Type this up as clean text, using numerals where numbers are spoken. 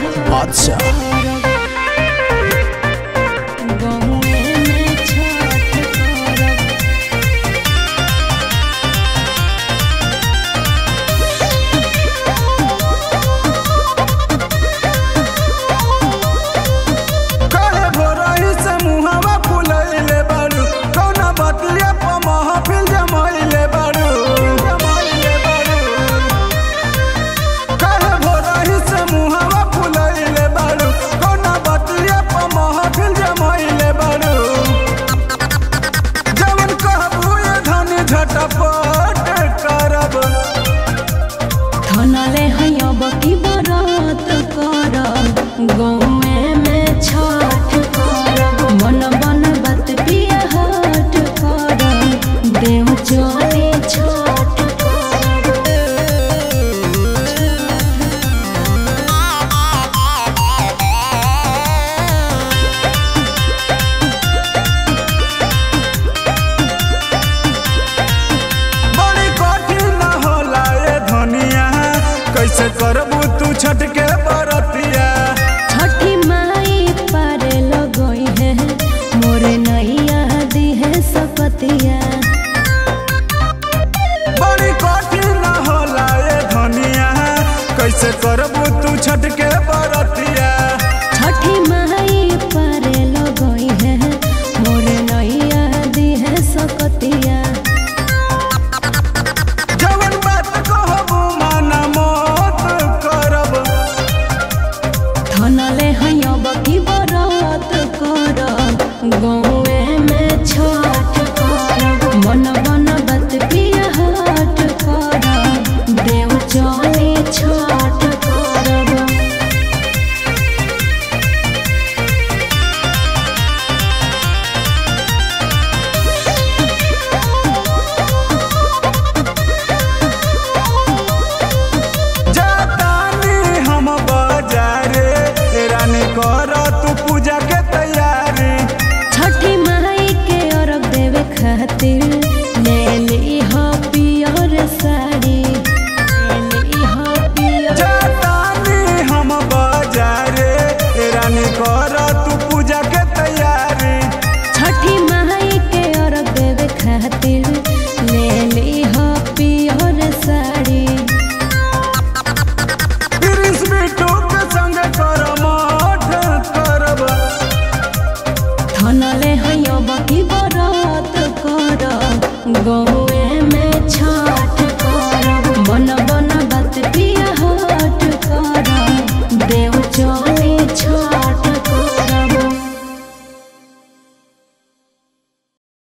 अच्छा गौए में छठ करब मन बन बत पिया हट करब देव चले छठ बड़ी कठिन होला ये धनिया कैसे करबू तू छठ के बरतिया छठी माई पार लगई है मोरे नैया दी है सपतिया बड़ी कठिन होला ये धनिया कैसे करबू तू छठ के बरतिया छठी माई